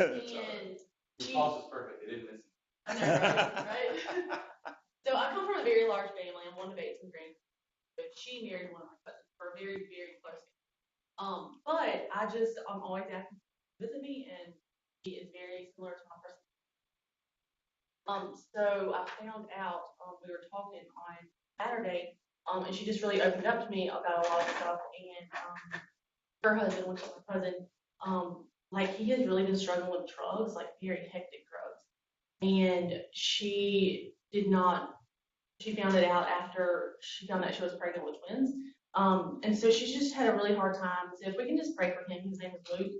And Your pulse is perfect. They didn't miss it. I know, right? So I come from a very large family. I'm one of 18 grandkids. But she married one of my cousins. We're very, very close. But I'm always asking to visit me, and she is very similar to my person. So I found out, we were talking on Saturday, and she just really opened up to me about a lot of stuff. And her husband, which is my cousin, like he has really been struggling with drugs, like very hectic drugs. And she found it out after she found that she was pregnant with twins. And so she's just had a really hard time. So if we can just pray for him, his name is Luke.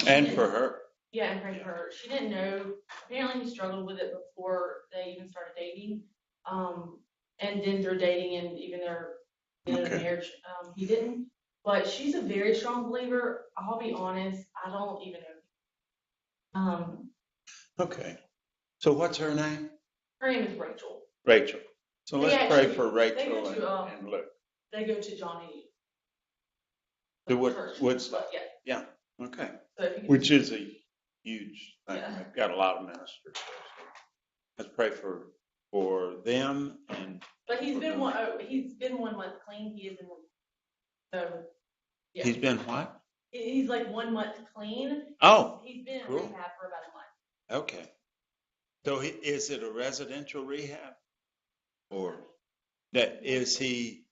And for her. Yeah, and pray for her. She didn't know. Apparently, he struggled with it before they even started dating. And then through dating and even their marriage, he didn't. But she's a very strong believer. I'll be honest, I don't even know. Okay. So what's her name? Her name is Rachel. Rachel. So let's pray for Rachel and Luke. They go to Johnny. The Woodstock. Yeah. Okay. So Which is a huge thing. Yeah. They've got a lot of ministers there. So let's pray for them and. But he's been 1 month clean. He is in the. So. Yeah. He's been what? He's like 1 month clean. Oh. He's been in rehab for about a month. Okay. So is it a residential rehab, or that is it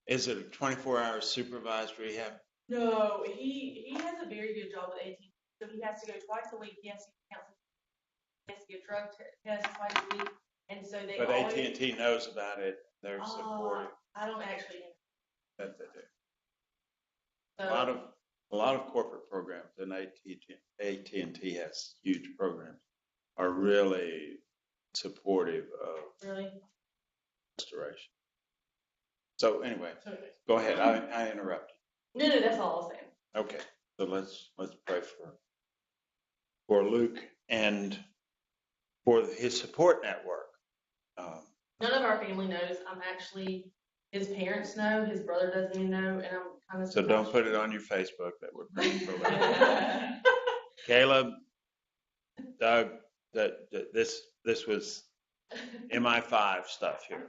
a 24-hour supervised rehab? No, he has a very good job with AT&T. So he has to go twice a week. He has to get drug tests twice a week, and so they. But AT&T knows about it. They're supportive. I don't actually know. That they do. So, a lot of corporate programs, and AT&T has huge programs, are really supportive of restoration. So anyway, go ahead. I interrupted. No, that's all I was saying. Okay, so let's pray for Luke and for his support network. None of our family knows. I'm actually, his parents know, his brother doesn't even know, and I'm kind of. So don't put it on your Facebook that we're praying for Luke. Caleb, Doug, this was MI5 stuff here.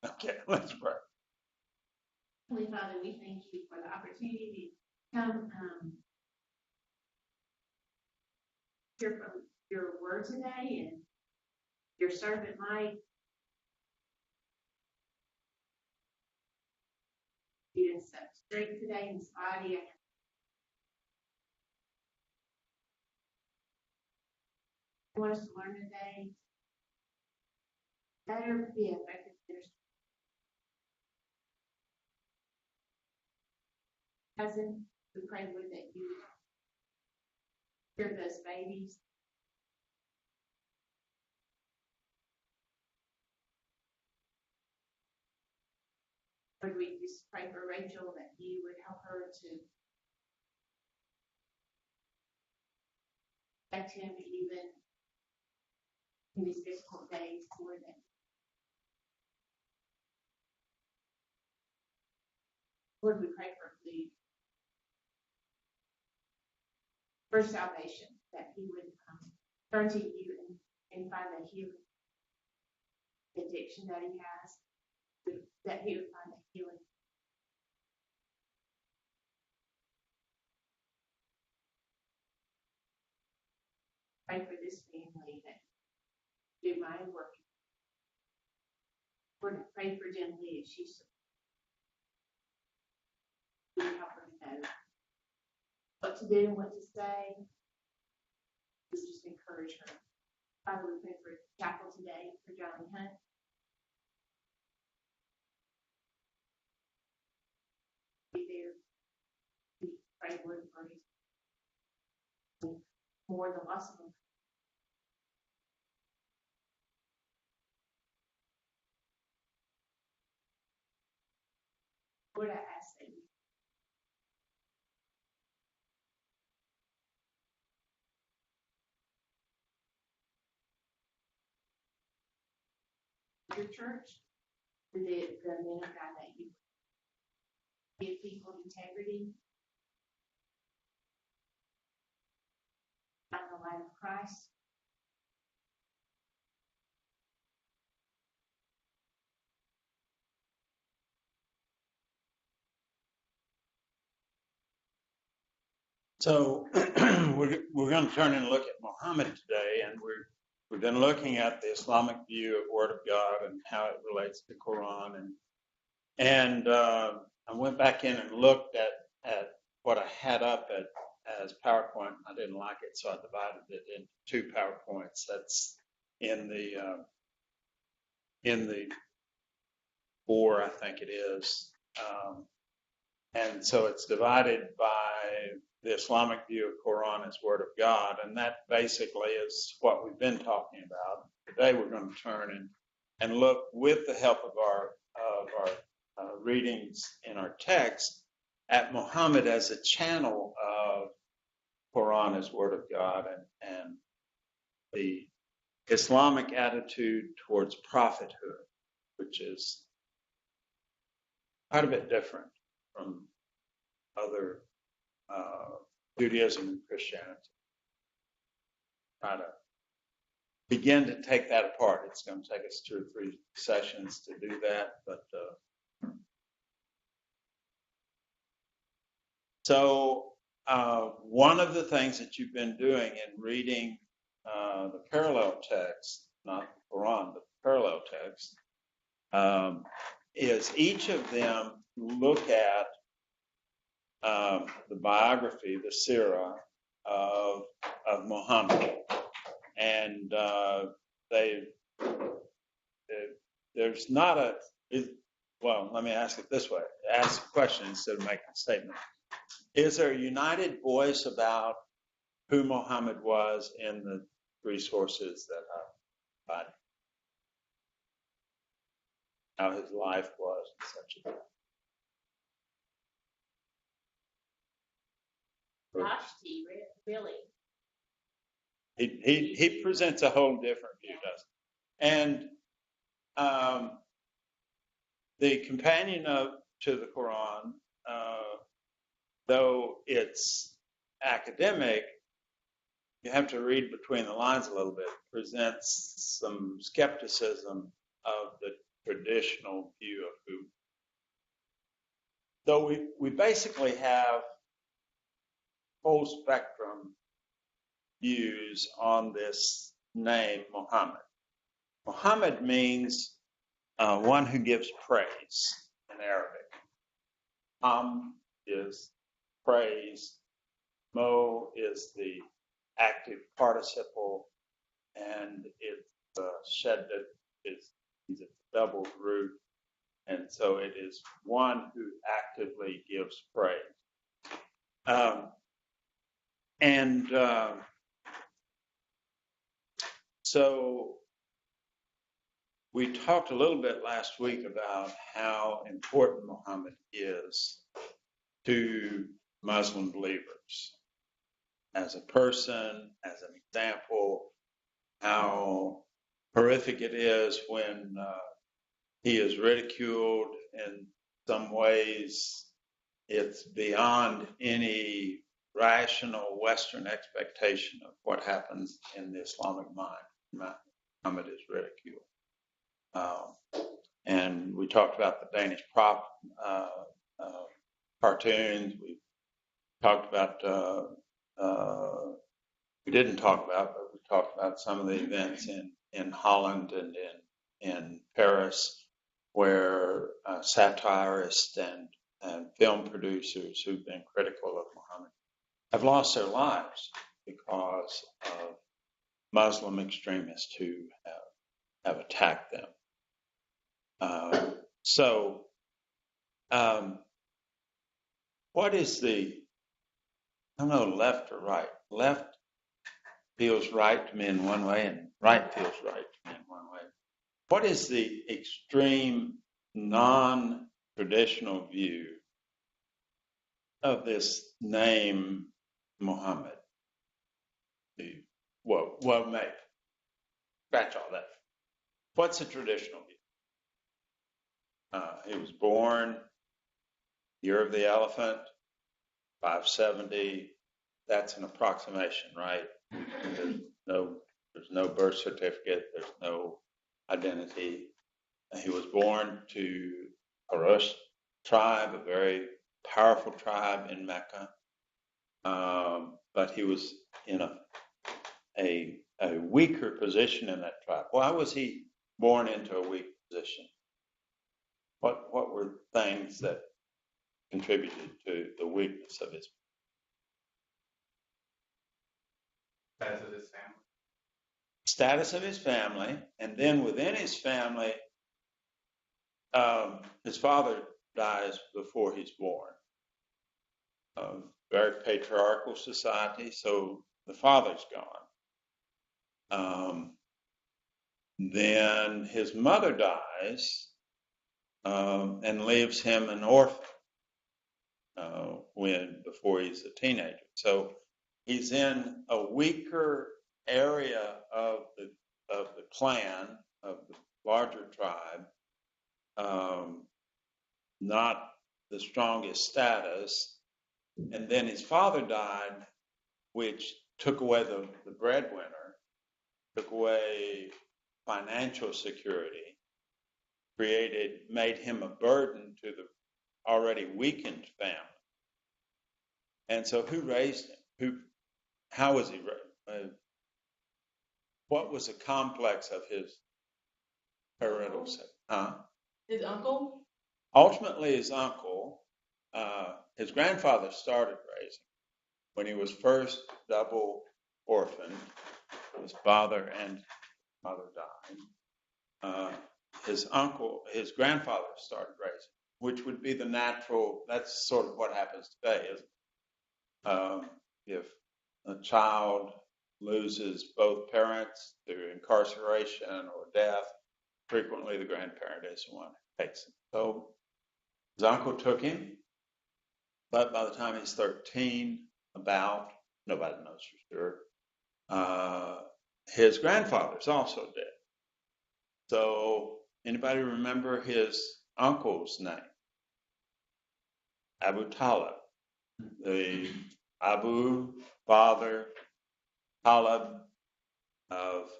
Okay, let's pray. Holy Father, we thank you for the opportunity to come hear from your word today, and your servant Mike. He is such strength today in his body. I want us to learn today better be effective ministers. Cousin, we pray, Lord, that you hear those babies. Lord, we just pray for Rachel that you would help her to protect him even in these difficult days, Lord. Lord, we pray for the first salvation, that he would turn to you and find that healing. The addiction that he has, that he would find that healing. Pray for this family that do my work. Lord, I pray for Jen Lee as she's help her to know what to do and what to say. We just encourage her. Father, we pray for chapel today for Johnny Hunt. Be there. We pray, Lord, for his more than loss of him. Lord, I ask that you your church, the men of God, that you give people integrity, light of Christ. So we're going to turn and look at Muhammad today, and we've been looking at the Islamic view of Word of God and how it relates to Quran, and I went back in and looked at what I had up as PowerPoint. I didn't like it, so I divided it into two PowerPoints. That's in the 4, I think it is. And so it's divided by the Islamic view of Quran as Word of God, and that basically is what we've been talking about. Today we're going to turn and look with the help of our readings in our text at Muhammad as a channel of Quran as Word of God and the Islamic attitude towards prophethood, which is quite a bit different from other Judaism and Christianity. Try to begin to take that apart. It's going to take us 2 or 3 sessions to do that, but so one of the things that you've been doing in reading the parallel text, not the Quran, but the parallel text, is each of them look at the biography, the seerah of Muhammad, and there's not a. Well, let me ask it this way: ask a question instead of making a statement. Is there a united voice about who Muhammad was in the 3 sources that I provided? How his life was and such a thing. Vashti, really. He presents a whole different view, doesn't he? And the companion to the Quran, though it's academic, you have to read between the lines a little bit, presents some skepticism of the traditional view of who. So we basically have full spectrum views on this name, Muhammad. Muhammad means one who gives praise in Arabic. Is praise. Mo is the active participle, and it's shadda is a double root, and so it is one who actively gives praise. So we talked a little bit last week about how important Muhammad is to Muslim believers as a person, as an example, how horrific it is when he is ridiculed. In some ways, it's beyond any rational Western expectation of what happens in the Islamic mind. Muhammad is ridiculed. And we talked about the Danish cartoons. We talked about, we didn't talk about, but we talked about some of the events in Holland and in Paris, where satirists and film producers who've been critical of Muhammad have lost their lives because of Muslim extremists who have attacked them. What is I don't know, left or right? Left feels right to me in one way, and right feels right to me in one way. What is the extreme, non-traditional view of this name, Muhammad? Well, maybe. Scratch all that. What's the traditional view? He was born, year of the elephant, 570. That's an approximation, right? There's no birth certificate. There's no identity. He was born to Quraysh tribe, a very powerful tribe in Mecca. But he was in a weaker position in that tribe. Why was he born into a weak position? What were things that contributed to the weakness of his Status of his family. status of his family, and then within his family, his father dies before he's born. Very patriarchal society, so the father's gone. Then his mother dies and leaves him an orphan before he's a teenager. So he's in a weaker area of the clan, of the larger tribe, not the strongest status. And then his father died, which took away the breadwinner, took away financial security, made him a burden to the already weakened family. And so who raised him? How was he raised? What was the complex of his parental set? His uncle? Ultimately, his uncle, his grandfather started raising when he was first double orphaned. His father and mother died. His grandfather started raising, which would be the natural. That's sort of what happens today, isn't it? If a child loses both parents through incarceration or death, frequently the grandparent is the one who takes him. So his uncle took him, but by the time he's 13, nobody knows for sure, his grandfather's also dead. So anybody remember his uncle's name? Abu Talib. The Abu, father, Talib of,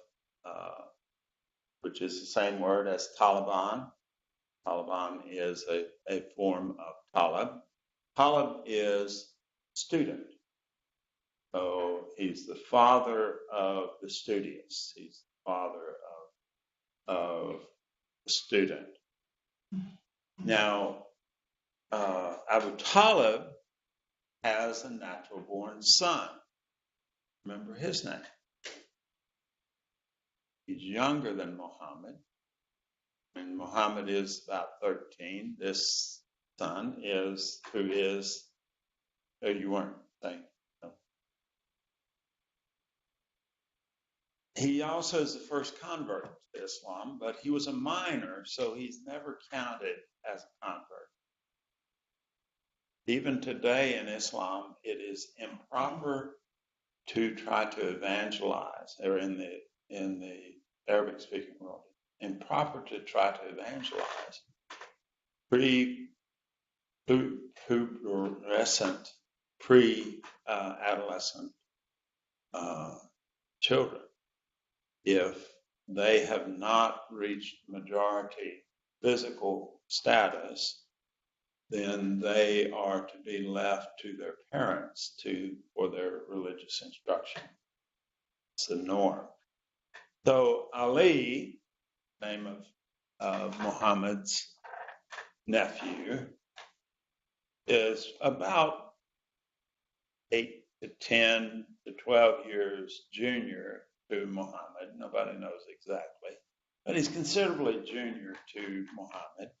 which is the same word as Taliban. Taliban is a form of Talib. Talib is student. So he's the father of the studious. He's the father of the student. Now, Abu Talib has a natural born son. Remember his name. He's younger than Muhammad. And Muhammad is about 13. This son you weren't saying. No. He also is the first convert to Islam, but he was a minor, so he's never counted as a convert. Even today in Islam, it is improper to try to evangelize, or in the Arabic-speaking world, improper to try to evangelize pre-adolescent children if they have not reached majority physical status. Then they are to be left to their parents for their religious instruction. It's the norm. So Ali, name of Muhammad's nephew, is about 8 to 10 to 12 years junior to Muhammad. Nobody knows exactly, but he's considerably junior to Muhammad,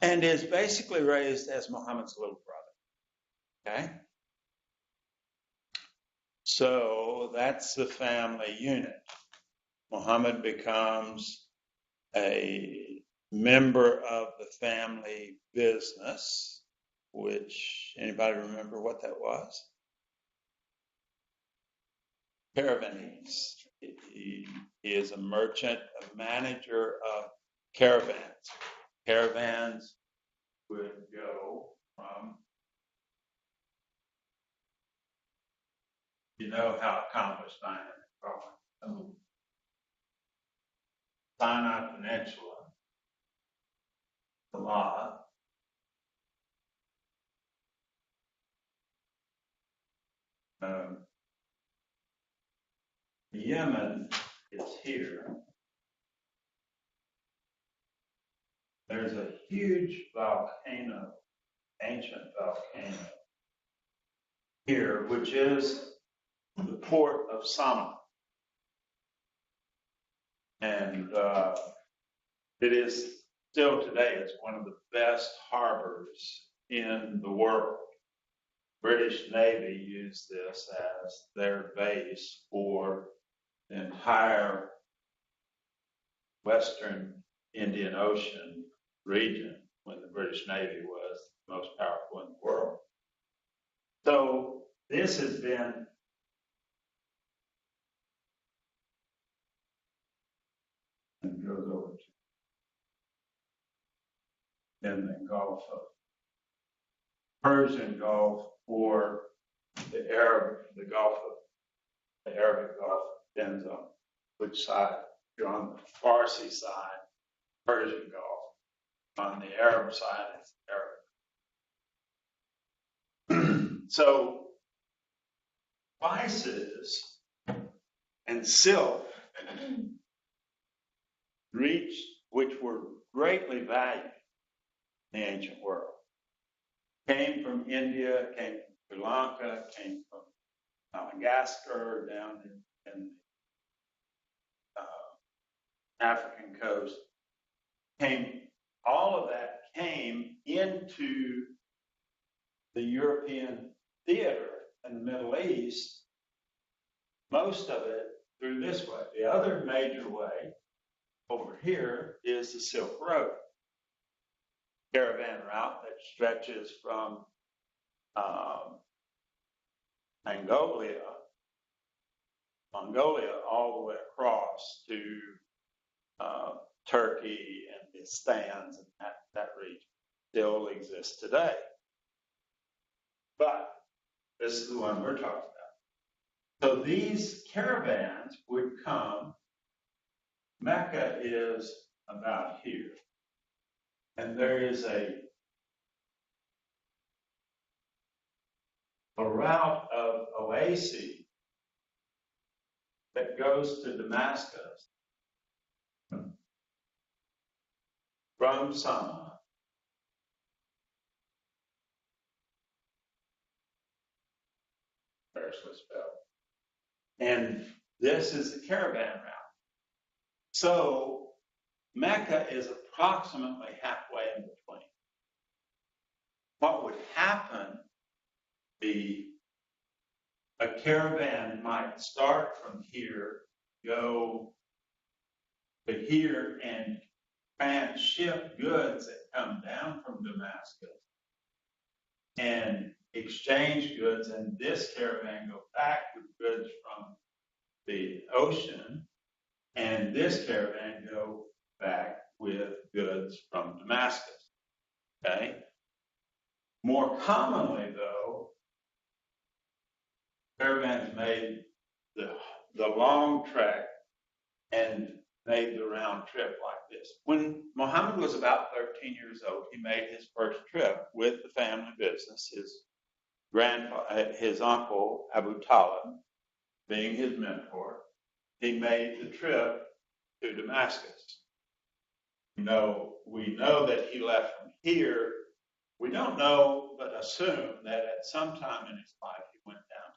and is basically raised as Muhammad's little brother. Okay? So that's the family unit. Muhammad becomes a member of the family business, which, anybody remember what that was? Caravans. He is a merchant, a manager of caravans. Caravans would go from you know how accomplished I am at drawing. So, Sinai Peninsula, a lot. Yemen is here. There's a huge volcano, ancient volcano here, which is the port of Sana'a. And it is still today, it's one of the best harbors in the world. British Navy used this as their base for the entire Western Indian Ocean region when the British Navy was the most powerful in the world. So this has been and goes over to then the Gulf of Persian Gulf or the Arabic Gulf, depends on which side. If you're on the Farsi side, Persian Gulf. On the Arab side, it's Arabic. So spices and silk which were greatly valued in the ancient world, came from India, came from Sri Lanka, came from Madagascar, down in African coast. All of that came into the European theater in the Middle East, most of it through this way. The other major way over here is the Silk Road, caravan route that stretches from Mongolia, all the way across to Turkey and the Stans and that region. Still exists today. But this is the one we're talking about. So these caravans would come. Mecca is about here. And there is a route of oases that goes to Damascus from Sana'a. Variously spelled. And this is the caravan route. So Mecca is approximately halfway in between. What would happen be a caravan might start from here, go to here, and transship goods that come down from Damascus and exchange goods, and this caravan go back with goods from the ocean, and this caravan go back with goods from Damascus. Okay? More commonly, though, caravans made the long trek and made the round trip like this. When Muhammad was about 13 years old, he made his first trip with the family business. His uncle, Abu Talib, being his mentor, he made the trip to Damascus. We know that he left from here. We don't know, but assume that at some time in his life he went down.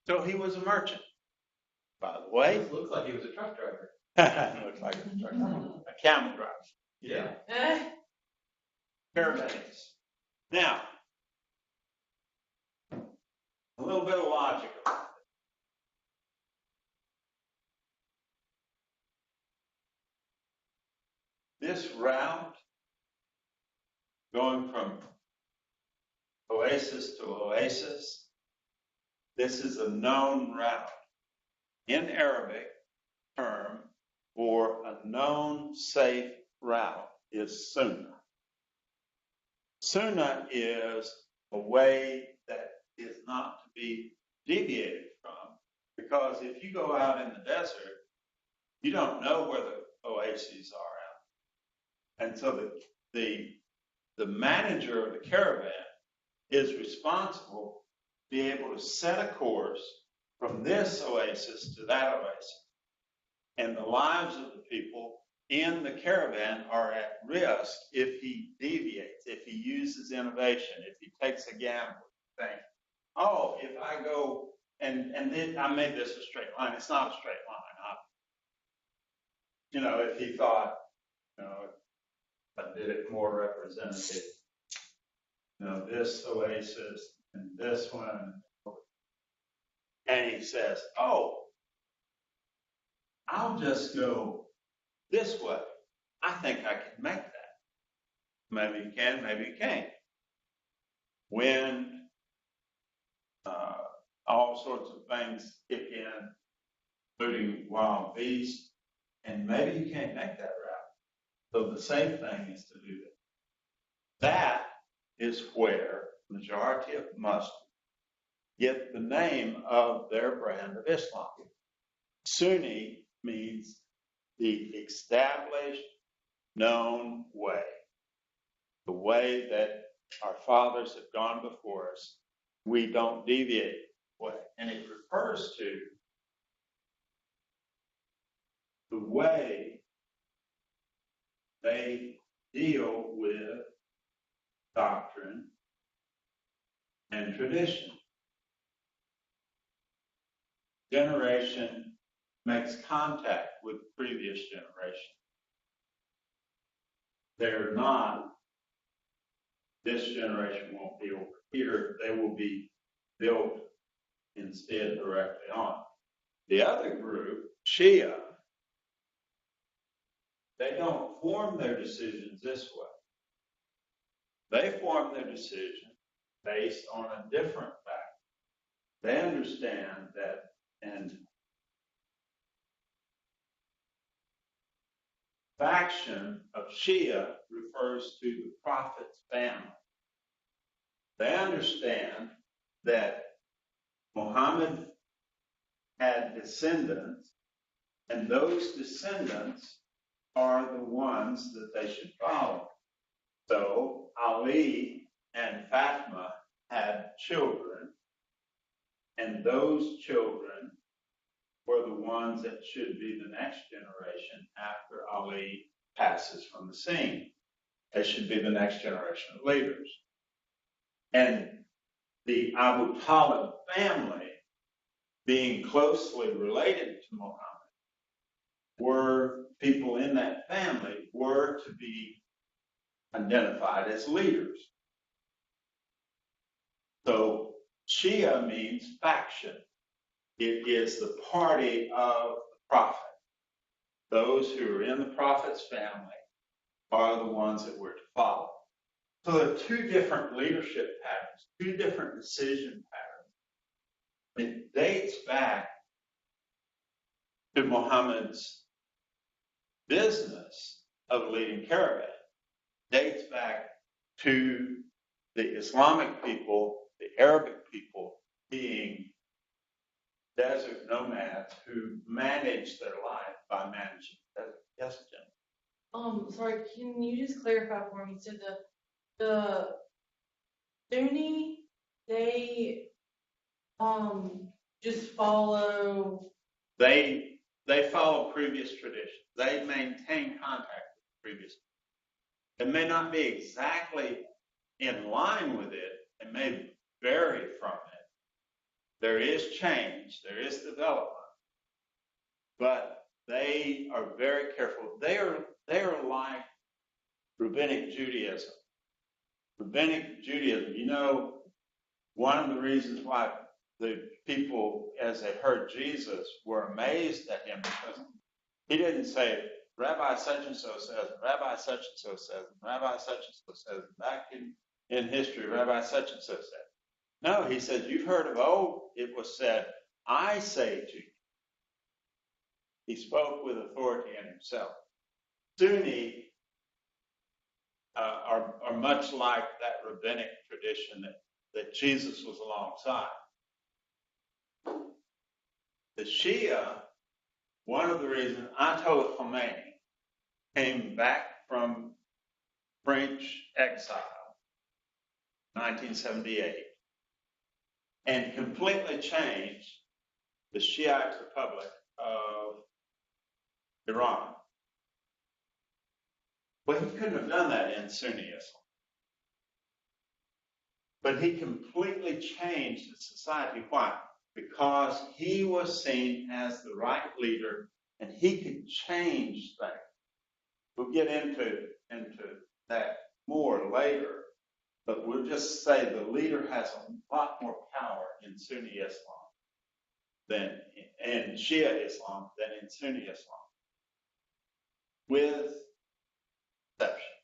So he was a merchant, by the way. It looks like he was a truck driver. Looks like a truck driver. A camel driver. Yeah. Caravans. Now, a little bit of logic about it. This route, going from oasis to oasis, this is a known route. In Arabic term for a known safe route is sunnah. Sunnah is a way that is not to be deviated from, because if you go out in the desert, you don't know where the oases are at. And so the manager of the caravan is responsible to be able to set a course from this oasis to that oasis. And the lives of the people in the caravan are at risk if he deviates, if he uses innovation, if he takes a gamble, think, oh, if I go and then I made this a straight line. It's not a straight line. If he thought, if I did it more representative, this oasis and this one, and he says, oh, I'll just go this way. I think I can make that. Maybe you can, maybe you can't. When all sorts of things kick in, including wild beasts, and maybe you can't make that route. So the safe thing is to do that. That is where the majority of Muslims get the name of their brand of Islam. Sunni means the established, known way, the way that our fathers have gone before us. We don't deviate way. And it refers to the way they deal with doctrine and tradition. Generation makes contact with previous generation. They're not, this generation won't be over here, they will be built instead directly on. The other group, Shia, they don't form their decisions this way. They form their decision based on a different fact. They understand that, and faction of Shia refers to the Prophet's family. They understand that Muhammad had descendants, and those descendants are the ones that they should follow. So Ali and Fatima had children, and those children were the ones that should be the next generation after Ali passes from the scene. They should be the next generation of leaders. And the Abu Talib family, being closely related to Muhammad, were people in that family were to be identified as leaders. So Shia means faction. It is the party of the Prophet. Those who are in the Prophet's family are the ones that we're to follow. So there are two different leadership patterns, two different decision patterns. It dates back to Muhammad's business of leading caravan. Dates back to the Islamic people, the Arabic people being desert nomads who manage their life by managing the desert. Yes, Jim. Sorry, can you just clarify for me? So the Sunni, they just follow. They follow previous traditions. They maintain contact with previous. It may not be exactly in line with it. It may vary from it. There is change. There is development. But they are very careful. They are like Rabbinic Judaism. Rabbinic Judaism, one of the reasons why the people, as they heard Jesus, were amazed at him because he didn't say, Rabbi such and so says, Rabbi such and so says, Rabbi such and so says. Back in history, Rabbi such and so said. No, he said, you've heard of old, it was said, I say to you. He spoke with authority in himself. Sunni are much like that rabbinic tradition that Jesus was alongside. the Shia, one of the reasons Ayatollah Khomeini came back from French exile, 1978, and completely changed the Shiite Republic of Iran. Well, he couldn't have done that in Sunni Islam. But he completely changed the society. Why? Because he was seen as the right leader and he could change things. We'll get into that more later, but we'll just say the leader has a lot more power in Sunni Islam than in Shia Islam than in Sunni Islam, with exception.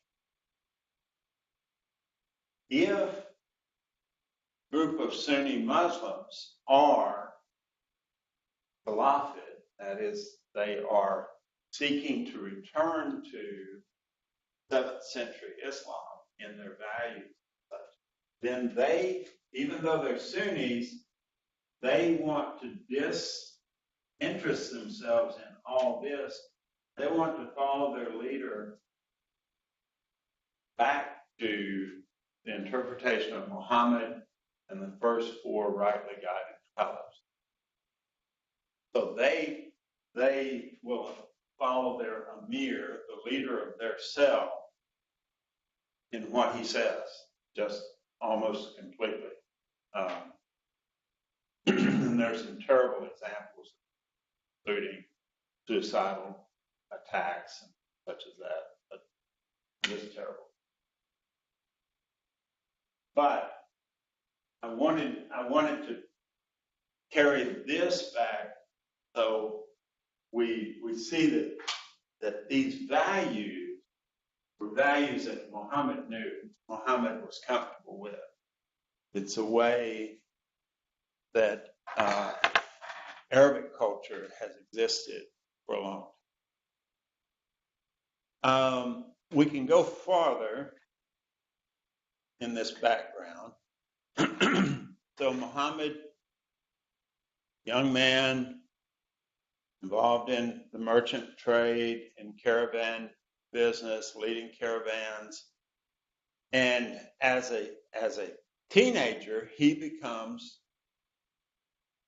If a group of Sunni Muslims are Salafid, that is, they are seeking to return to 7th century Islam in their values, then they, even though they're Sunnis, they want to disinterest themselves in all this. They want to follow their leader back to the interpretation of Muhammad and the first 4 rightly guided caliphs. So they will follow their Amir, the leader of their cell, in what he says, just almost completely. And there's some terrible examples, including suicidal attacks and such as that, but it is terrible. But I wanted to carry this back so we see that these values were values that Muhammad knew, Muhammad was comfortable with. It's a way that Arabic culture has existed for a long time. We can go farther in this background. So Muhammad, young man, involved in the merchant trade and caravan business, leading caravans. And as a teenager, he becomes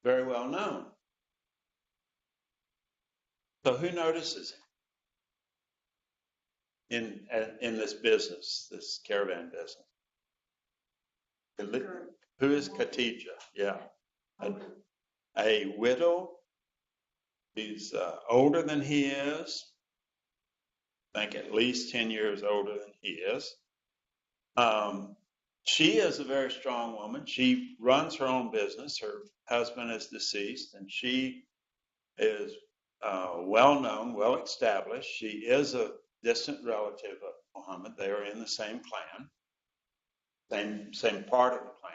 very well known. So who notices him in this business, this caravan business? Who is Khadija? Yeah. A widow. He's older than he is. I think at least 10 years older than he is. She is a very strong woman. She runs her own business. Her husband is deceased, and she is well known, well established. She is a distant relative of Muhammad. They are in the same clan, same part of the clan.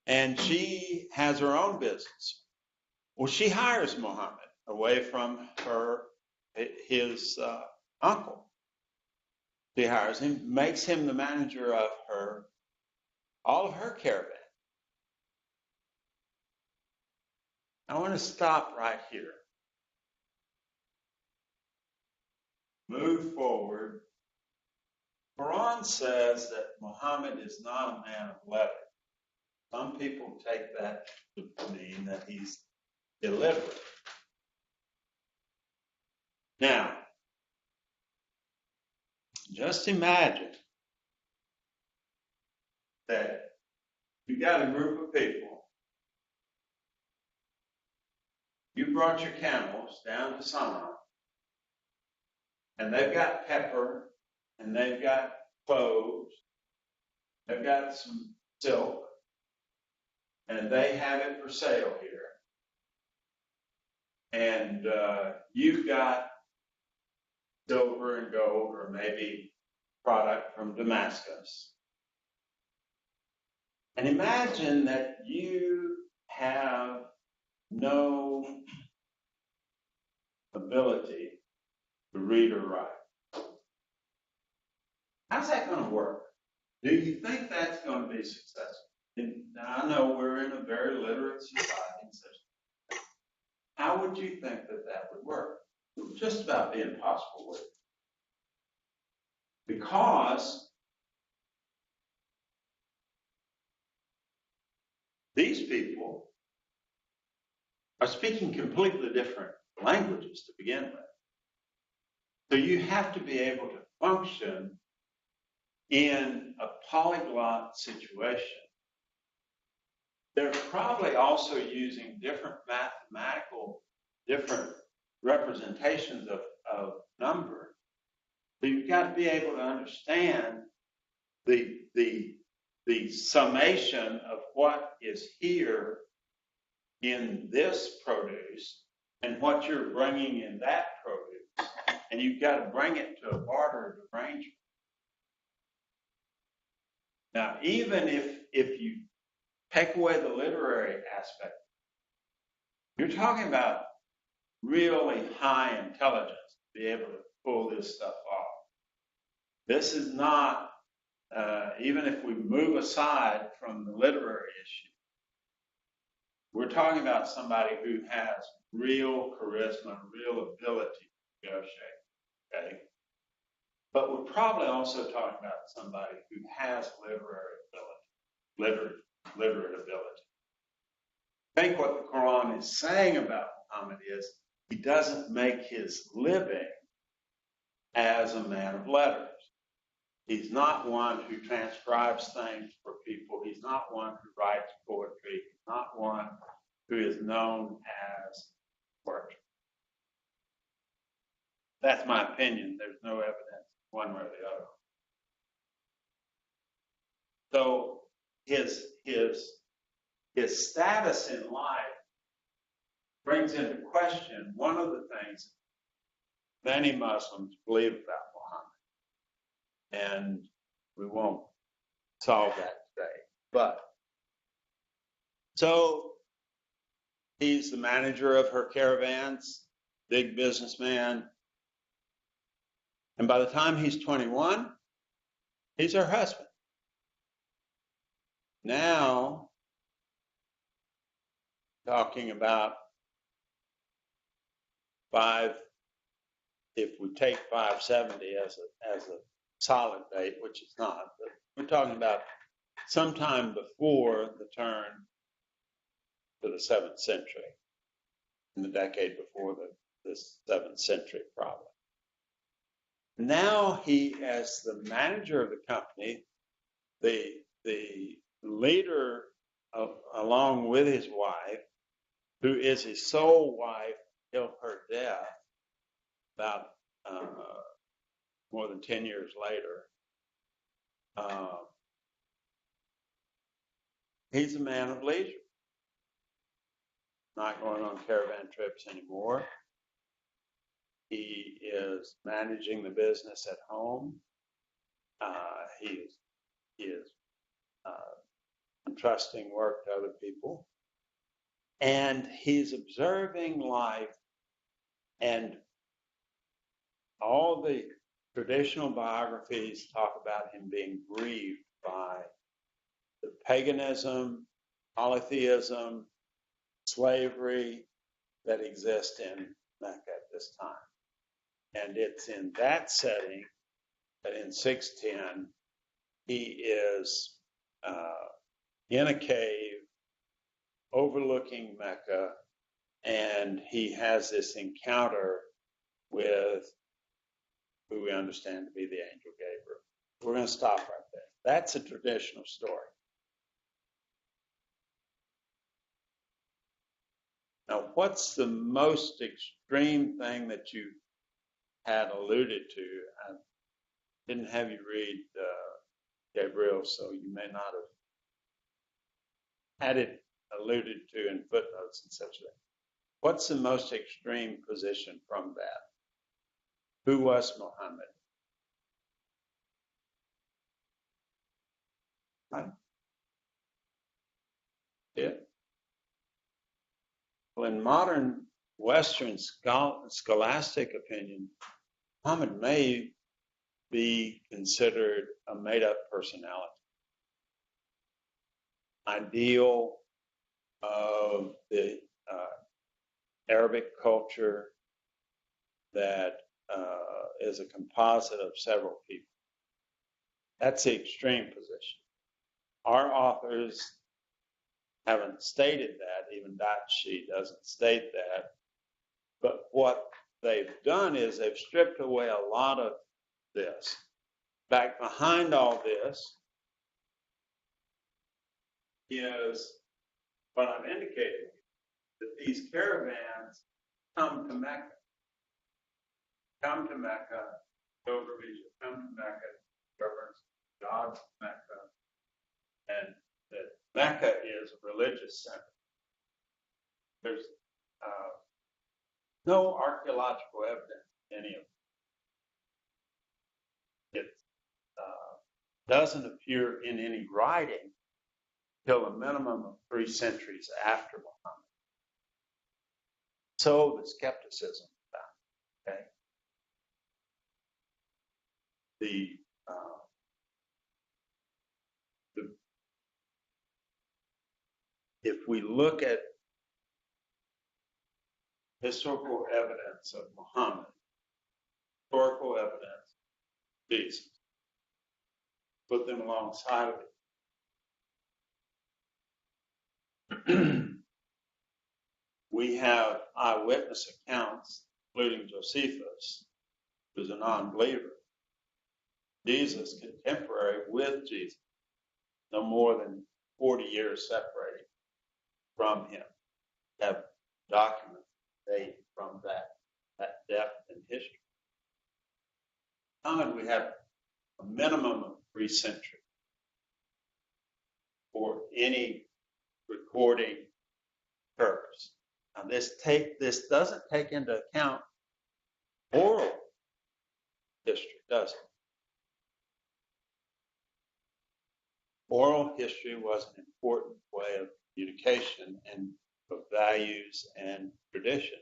And she has her own business. Well, she hires Muhammad away from his uncle. She hires him, makes him the manager of all of her caravan. I want to stop right here. Move forward. Quran says that Muhammad is not a man of letters. Some people take that to mean that he's illiterate. Now, just imagine that you got a group of people. You brought your camels down to Sana'a, and they've got pepper, and they've got cloves, they've got some silk, and they have it for sale here. And you've got silver and gold, or maybe product from Damascus. And imagine that you have no ability to read or write. How's that going to work? Do you think that's going to be successful? And I know we're in a very literate society and such. How would you think that that would work? It would just about be impossible, would it? Because these people are speaking completely different languages to begin with. So you have to be able to function in a polyglot situation. They're probably also using different mathematical, different representations of numbers. So you've got to be able to understand the summation of what is here in this produce and what you're bringing in that produce. And you've got to bring it to a bartered arrangement. Now, even if you take away the literary aspect, you're talking about really high intelligence to be able to pull this stuff off. This is not, even if we move aside from the literary issue, we're talking about somebody who has real charisma, real ability to negotiate, okay? But we're probably also talking about somebody who has literate ability. I think what the Quran is saying about Muhammad is he doesn't make his living as a man of letters. He's not one who transcribes things for people. He's not one who writes poetry. He's not one who is known as worship. That's my opinion. There's no evidence one way or the other. So his status in life brings into question one of the things many Muslims believe about Muhammad. And we won't solve that today. But so he's the manager of her caravans, big businessman. And by the time he's 21, he's her husband. Now, talking about if we take 570 as a solid date, which it's not, but we're talking about sometime before the turn to the 7th century, in the decade before the 7th century, probably. Now he, as the manager of the company, the leader along with his wife, who is his sole wife till her death, about more than 10 years later, he's a man of leisure. Not going on caravan trips anymore. He is managing the business at home. He is entrusting work to other people. And he's observing life, and all the traditional biographies talk about him being grieved by the paganism, polytheism, slavery that exists in Mecca at this time. And it's in that setting that in 610, he is in a cave overlooking Mecca, and he has this encounter with who we understand to be the angel Gabriel. We're going to stop right there. That's a traditional story. Now, what's the most extreme thing that you had alluded to? I didn't have you read Gabriel, so you may not have had it alluded to in footnotes and such. What's the most extreme position from that? Who was Muhammad? Right. Yeah. Well, in modern Western scholastic opinion, Muhammad may be considered a made-up personality. ideal of the Arabic culture that is a composite of several people. That's the extreme position. Our authors haven't stated that, even Dachi doesn't state that. But what they've done is they've stripped away a lot of this. Back behind all this is what I've indicated, that these caravans come to Mecca, pilgrimage, come to Mecca, governs God's Mecca, and that Mecca is a religious center. There's no archaeological evidence in any of it. It doesn't appear in any writing till a minimum of 3 centuries after Muhammad. So the skepticism about it, okay? If we look at historical evidence of Muhammad, historical evidence of Jesus, put them alongside of it. We have eyewitness accounts, including Josephus, who's a non-believer. Jesus, contemporary with Jesus, no more than 40 years separating from him, have documents dating from that depth in history. And we have a minimum of 3 centuries for any recording occurs. Now this doesn't take into account oral history, does it? Oral history was an important way of communication and of values and tradition.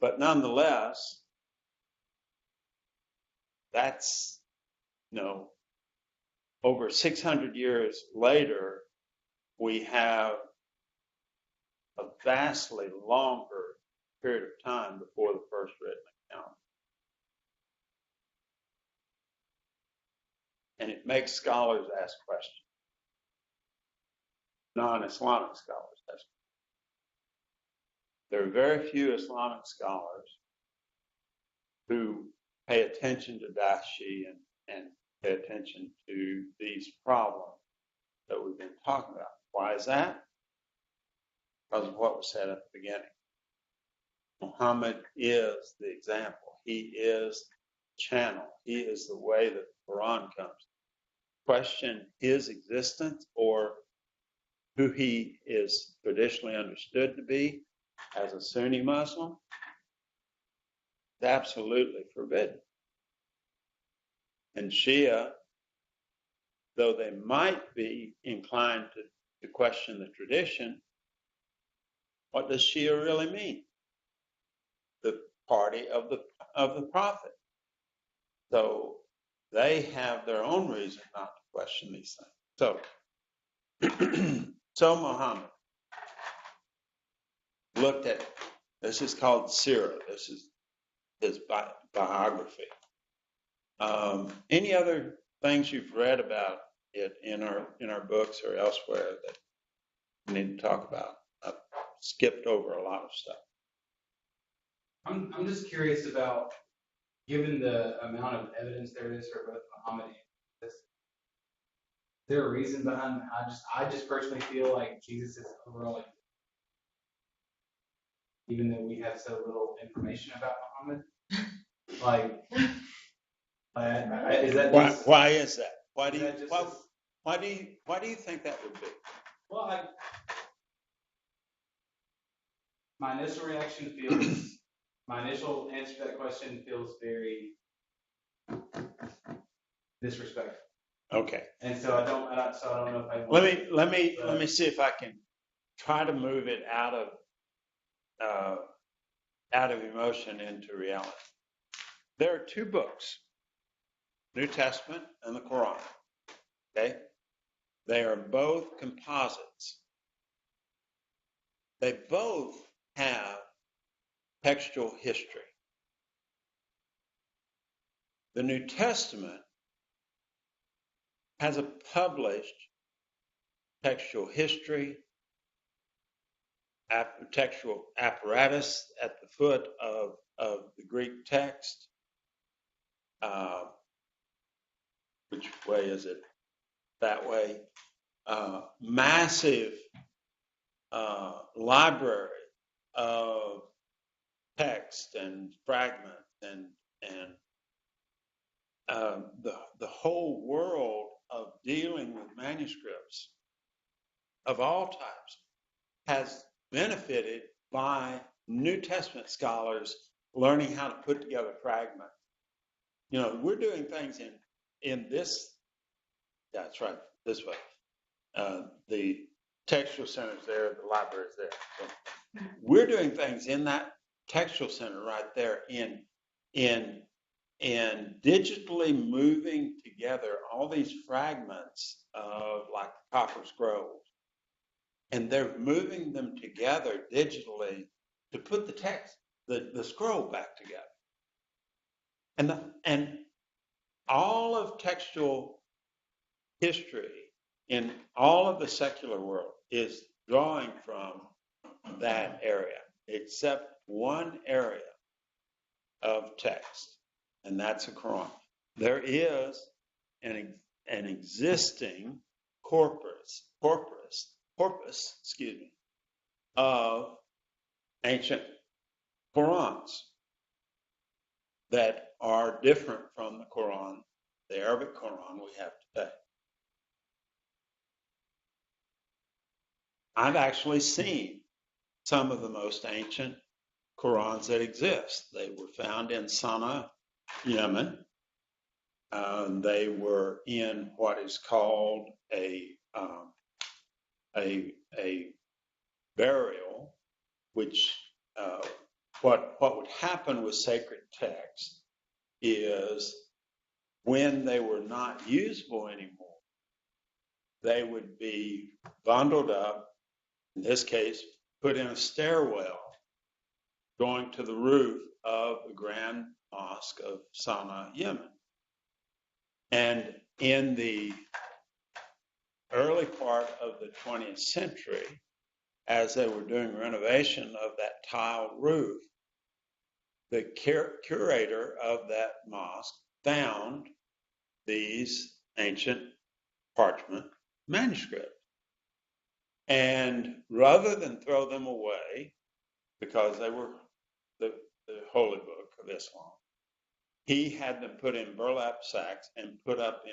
But nonetheless, that's, over 600 years later, we have a vastly longer period of time before the first written account. And it makes scholars ask questions. Non-Islamic scholars ask questions. There are very few Islamic scholars who pay attention to Dashi and pay attention to these problems that we've been talking about. Why is that? Because of what was said at the beginning. Muhammad is the example. He is the channel. He is the way that the Quran comes. Question his existence or who he is traditionally understood to be as a Sunni Muslim is absolutely forbidden. And Shia, though they might be inclined to question the tradition, what does Shia really mean? The party of the Prophet. So they have their own reason not to question these things. So Muhammad looked at, this is called Sirah, this is his biography. Any other things you've read about it in our books or elsewhere that we need to talk about? I've skipped over a lot of stuff. I'm just curious about, given the amount of evidence there is for both Muhammad and Jesus, is there a reason behind? I just personally feel like Jesus is overall, even though we have so little information about Muhammad. Is that just, why is that? Why do you think that would be? Well, my initial reaction feels. My initial answer to that question feels very disrespectful. Okay. And so I don't know if I want. Let me see if I can try to move it out of emotion into reality. There are 2 books, New Testament and the Quran. Okay. They are both composites. They both have textual history. The New Testament has a published textual history, textual apparatus at the foot of the Greek text. Which way is it? That way. Massive library of text and fragments and the whole world of dealing with manuscripts of all types has benefited by New Testament scholars learning how to put together fragments. You know, we're doing things in this. That's right. This way. The textual center's there. The library's there. So we're doing things in that textual center right there in digitally moving together all these fragments of like the copper scrolls, and they're moving them together digitally to put the text, the scroll back together. And all of textual history in all of the secular world is drawing from that area, except one area of text, and that's a Quran. There is an existing corpus, of ancient Qurans that are different from the Quran, the Arabic Quran we have today. I've actually seen some of the most ancient Qurans that exist. They were found in Sana'a, Yemen. They were in what is called a burial, which what would happen with sacred text is when they were not usable anymore, they would be bundled up, in this case, put in a stairwell going to the roof of the Grand Mosque of Sana'a, Yemen. And in the early part of the 20th century, as they were doing renovation of that tiled roof, the curator of that mosque found these ancient parchment manuscripts. And rather than throw them away, because they were the holy book of Islam, he had them put in burlap sacks and put up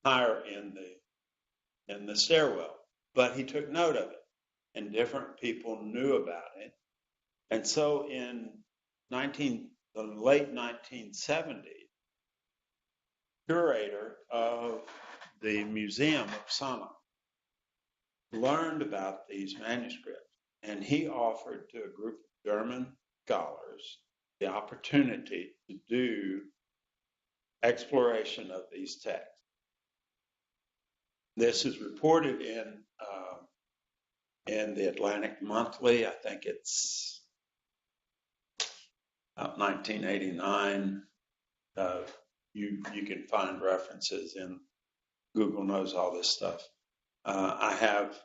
higher in the stairwell. But he took note of it, and different people knew about it. And so in the late 1970s, curator of the Museum of Sana'a learned about these manuscripts, and he offered to a group of German scholars the opportunity to do exploration of these texts. This is reported in the Atlantic Monthly. I think it's 1989. You can find references in Google knows all this stuff. I have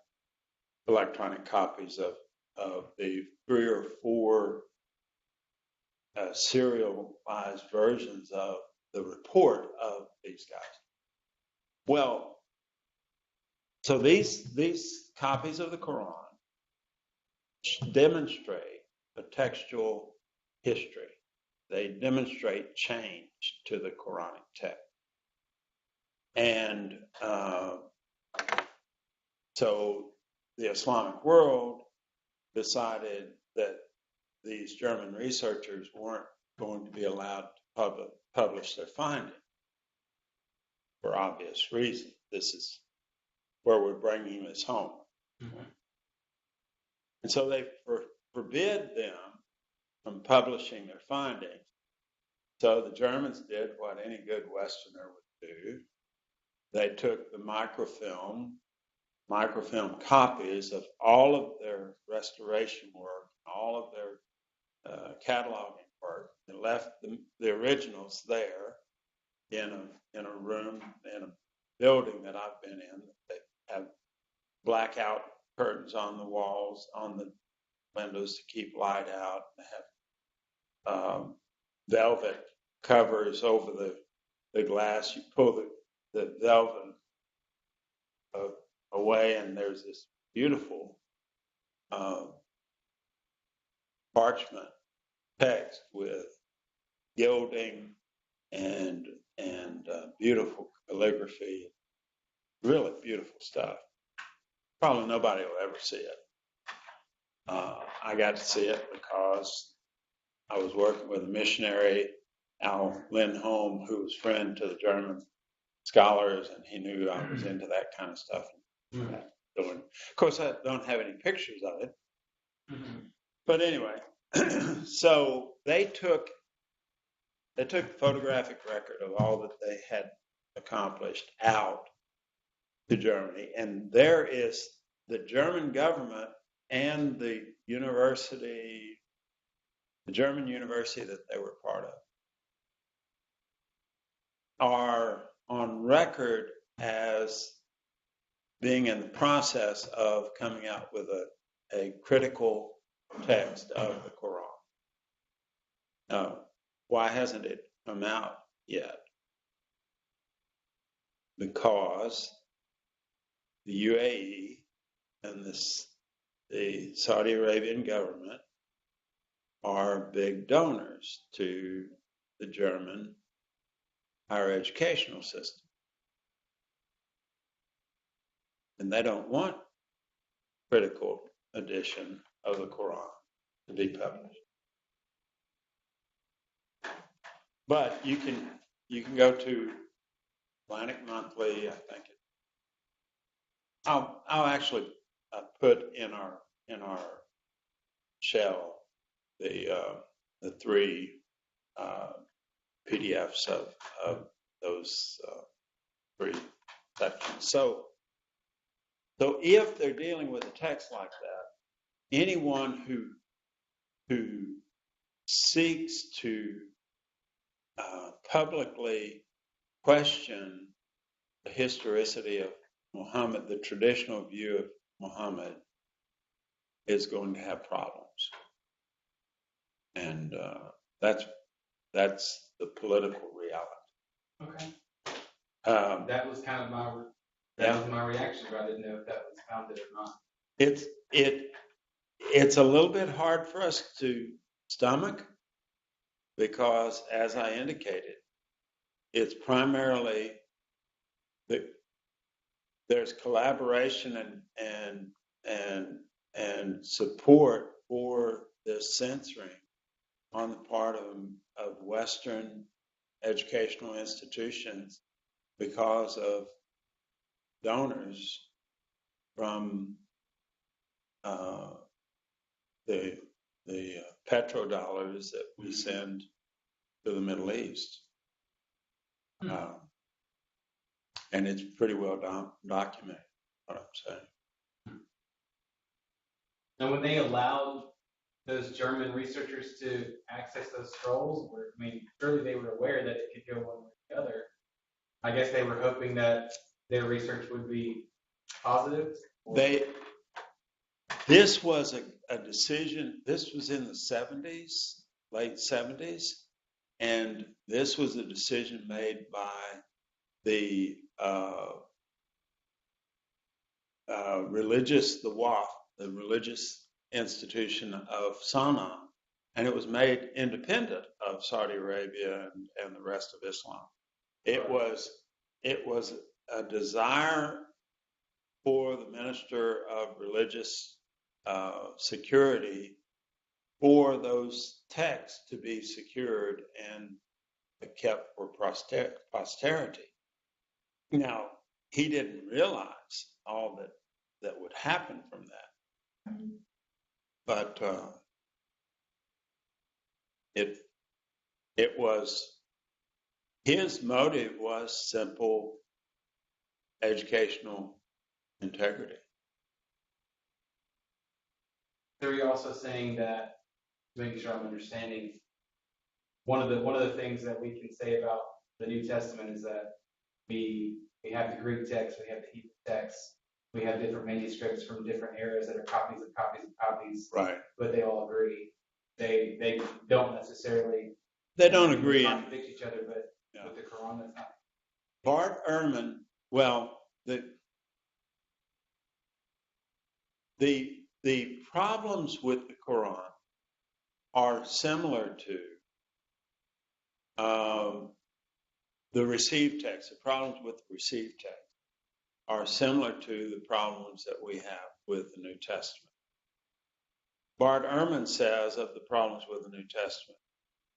electronic copies of the 3 or 4 serialized versions of the report of these guys. Well, so these copies of the Quran demonstrate a textual history. They demonstrate change to the Quranic text. And so the Islamic world decided that these German researchers weren't going to be allowed to publish their findings for obvious reasons. This is where we're bringing this home. Mm-hmm. And so they forbid them from publishing their findings. So the Germans did what any good Westerner would do. they took the microfilm copies of all of their restoration work, all of their cataloging work, and left the originals there in a room, in a building that I've been in. They have blackout curtains on the walls, on the windows to keep light out. They have velvet covers over the glass. You pull the velvet away, and there's this beautiful parchment text with gilding and beautiful calligraphy. Really beautiful stuff. Probably nobody will ever see it. I got to see it because I was working with a missionary, Al Lindholm, who was friend to the German scholars, and he knew I was into that kind of stuff. Of course, I don't have any pictures of it. But anyway, so they took photographic record of all that they had accomplished out to Germany, and there is the German government and the German university that they were part of, are on record as being in the process of coming out with a critical text of the Quran. Why hasn't it come out yet? Because the UAE and the Saudi Arabian government are big donors to the German higher educational system. And they don't want critical edition of the Quran to be published. But you can go to Atlantic Monthly, I think. I'll actually put in our shell the three PDFs of those three sections. So if they're dealing with a text like that, anyone who seeks to publicly question the historicity of Muhammad, the traditional view of Muhammad, is going to have problems. And that's the political reality. Okay. Um, That was kind of my reaction, but I didn't know if that was founded or not. It's a little bit hard for us to stomach because, as I indicated, it's primarily there's collaboration and support for the censoring on the part of Western educational institutions because of donors from the petrodollars that we send to the Middle East. And it's pretty well documented, what I'm saying. And when they allowed those German researchers to access those scrolls, surely they were aware that it could go one way or the other. I guess they were hoping that their research would be positive. This was a decision. This was in the 70s, late 70s, and this was a decision made by the the WAF, the religious institution of Sana'a, and it was made independent of Saudi Arabia and the rest of Islam. It was a desire for the Minister of Religious Security for those texts to be secured and kept for posterity. Now, he didn't realize all that would happen from that. But it was, his motive was simple educational integrity. So are you also saying that, making sure I'm understanding, one of the things that we can say about the New Testament is that we have the Greek text, we have the Hebrew text, we have different manuscripts from different eras that are copies of copies of copies, Right. but they all agree. They don't necessarily They don't agree. contradict each other, but Yeah. with the Quran, that's not. Bart Ehrman, well, the problems with the Quran are similar to the received text. The problems with the received text are similar to the problems that we have with the New Testament. Bart Ehrman says of the problems with the New Testament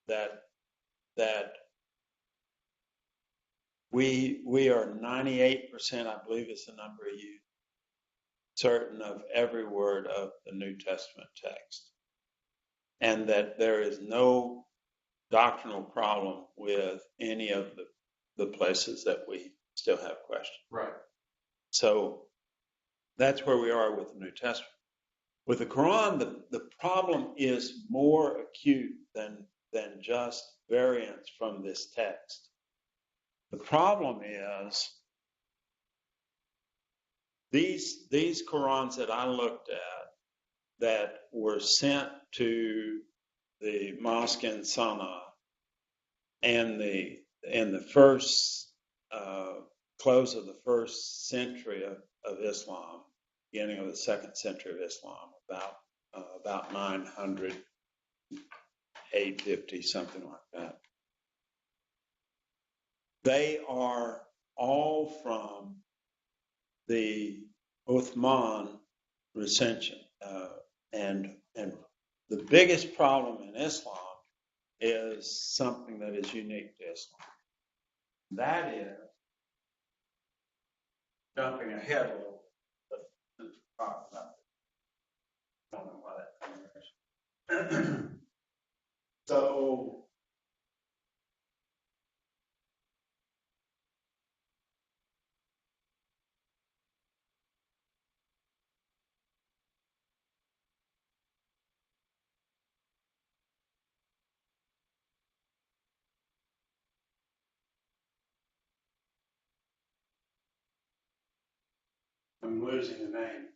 that we are 98%, I believe is the number you certain of every word of the New Testament text, and that there is no doctrinal problem with any of the places that we still have questions. Right. So that's where we are with the New Testament. With the Quran, the problem is more acute than just variance from this text. The problem is these Qurans that I looked at that were sent to the mosque in Sana'a and the first close of the first century of Islam, beginning of the second century of Islam, about 900, 850, something like that. They are all from the Uthman recension, and the biggest problem in Islam is something that is unique to Islam. That is, jumping ahead a little bit, but talk about it. I don't know why that comes. So I'm losing the name.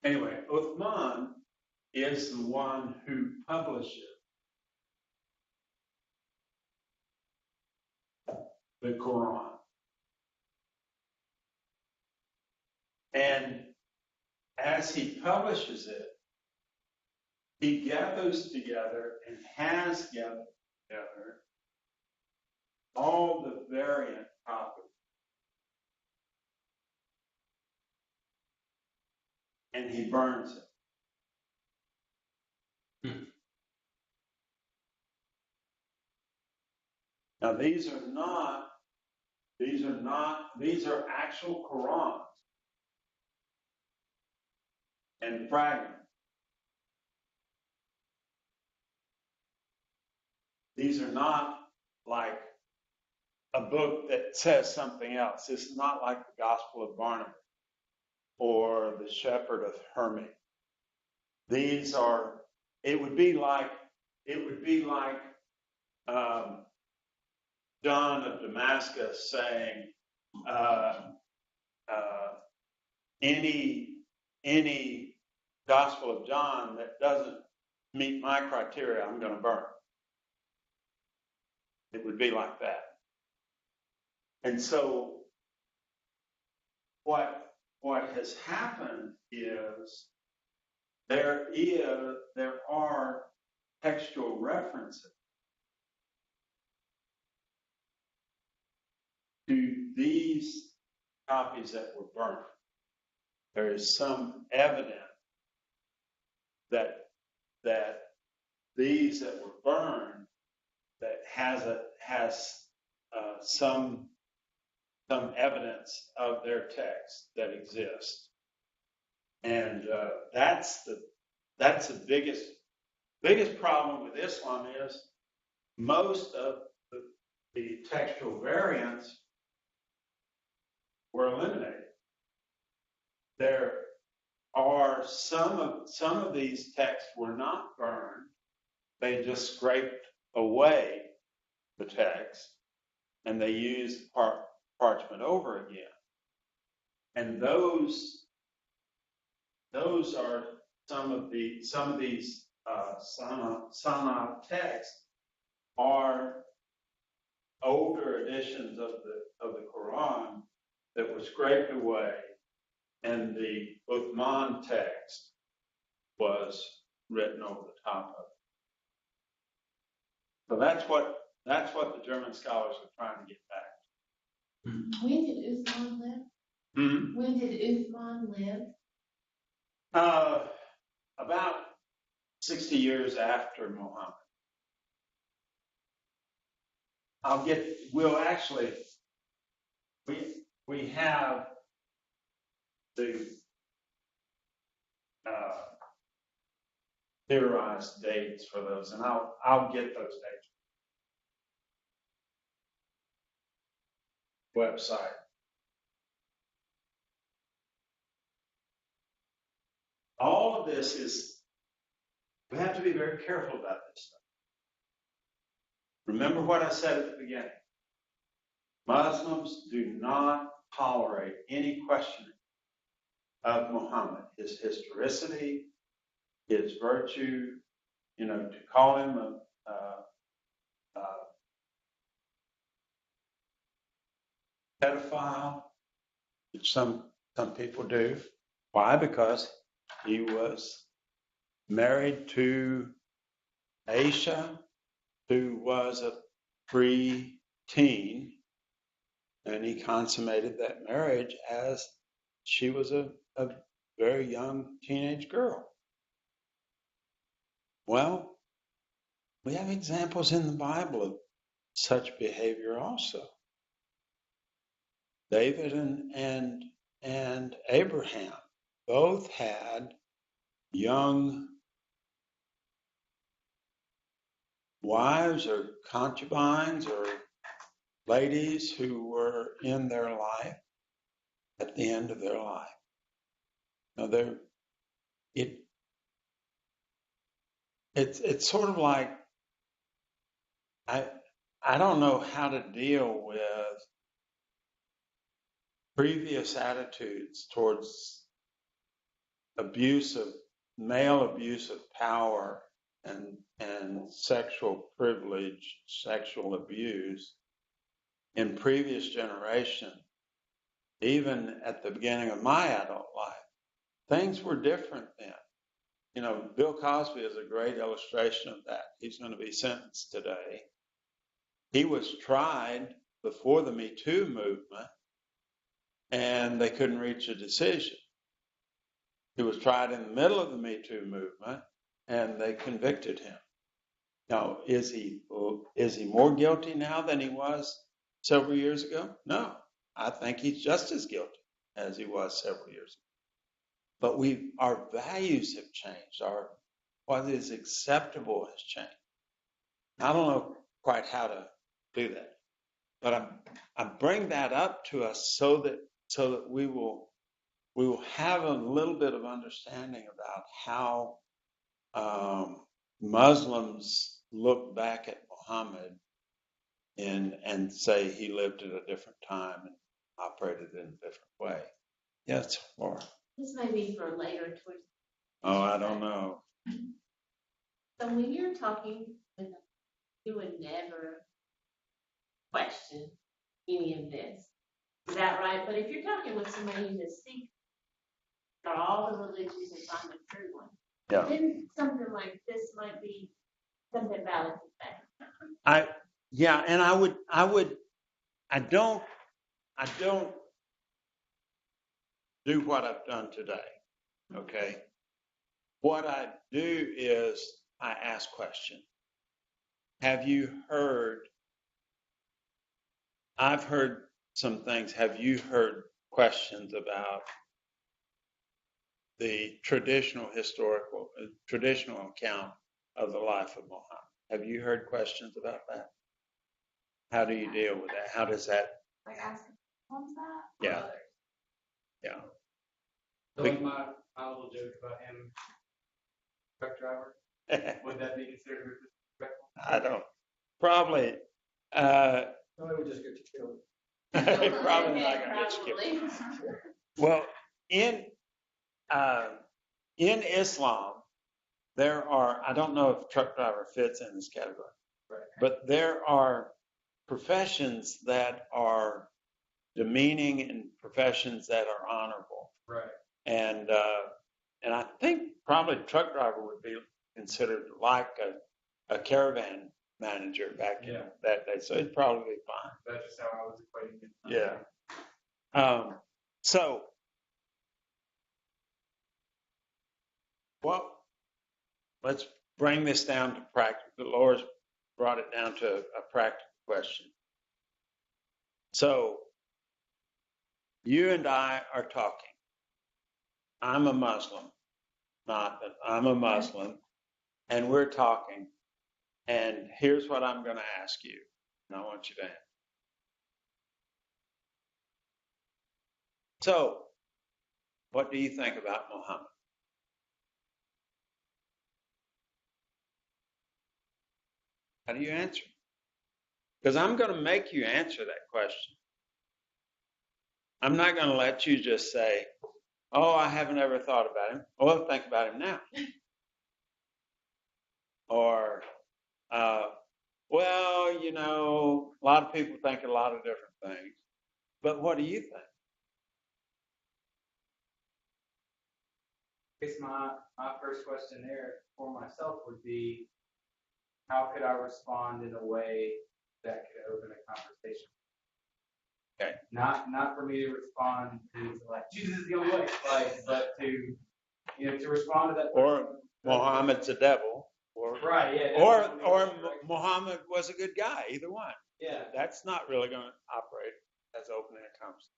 Anyway, Uthman is the one who publishes the Quran. And as he publishes it, he gathers together and has gathered together all the variant copies. And he burns it. Now these are actual Qurans and fragments. These are not like a book that says something else. This is not like the Gospel of Barnabas or the Shepherd of Hermas. These are. It would be like John of Damascus saying, any Gospel of John that doesn't meet my criteria, I'm going to burn. It would be like that. And so what has happened is there are textual references to these copies that were burned. There is some evidence that these that were burned that has some evidence of their text that exists, and that's the biggest problem with Islam is most of the textual variants were eliminated. There are some of these texts were not burned. They just scraped away the text and they used parchment over again. And those are some of these Sana texts are older editions of the Quran that were scraped away, and the Uthman text was written over the top of it. So that's what the German scholars are trying to get back. When did Uthman live? Mm-hmm. When did Uthman live? About 60 years after Muhammad. We have the theorized dates for those, and I'll get those dates. Website. All of this we have to be very careful about this stuff. Remember what I said at the beginning. Muslims do not tolerate any questioning of Muhammad, his historicity, his virtue, to call him a pedophile, which some people do. Why? Because he was married to Aisha, who was a pre-teen, and he consummated that marriage as she was a very young teenage girl. Well, we have examples in the Bible of such behavior also. David and Abraham both had young wives or concubines or ladies who were in their life at the end of their life. Now it's sort of like I don't know how to deal with previous attitudes towards male abuse of power and sexual privilege, sexual abuse in previous generation, even at the beginning of my adult life. Things were different then. Bill Cosby is a great illustration of that. He's going to be sentenced today. He was tried before the Me Too movement, and they couldn't reach a decision. He was tried in the middle of the Me Too movement, and they convicted him. Now, is he more guilty now than he was several years ago? No. I think he's just as guilty as he was several years ago. But our values have changed. What is acceptable has changed. I don't know quite how to do that, but I bring that up to us so that we will have a little bit of understanding about how Muslims look back at Muhammad and say he lived at a different time and operated in a different way. Yes, Laura. This may be for later towards. Oh, I don't know. So when you're talking with them, you would never question any of this. Is that right? But if you're talking with somebody who's a Sikh, or all the religions and find the true one, then something like this might be something valid to say. I don't do what I've done today. Okay. What I do is I ask questions. Have you heard? I've heard some things. Have you heard questions about the traditional account of the life of Muhammad? Have you heard questions about that? How do you deal with that? How does that? Like asking on that? Yeah. Yeah. So like my little joke about him, truck driver, would that be considered disrespectful? I don't. Probably. No, it would just get you killed. Probably not gonna get you killed. Well, in Islam, there are, I don't know if truck driver fits in this category, Right. but there are professions that are demeaning and professions that are honorable. Right. And I think probably truck driver would be considered like a caravan manager back in that day. So it'd probably be fine. That's just how I was equating it. Yeah. So, well, let's bring this down to practical. Laura's brought it down to a practical question. So, you and I are talking. I'm a Muslim, not that I'm a Muslim, and we're talking. And here's what I'm going to ask you, and I want you to answer. So, what do you think about Muhammad? How do you answer? Because I'm going to make you answer that question. I'm not going to let you just say, oh, I haven't ever thought about him. Well, think about him now. Or, well, you know, a lot of people think a lot of different things. But what do you think? I guess my first question there for myself would be, how could I respond in a way that could open a conversation? Okay. Not for me to respond to like Jesus is the only way, like, but to to respond to that. Or Muhammad's a devil. Or right, yeah. Or Muhammad was a good guy. Either one. Yeah. That's not really going to operate as opening a conversation.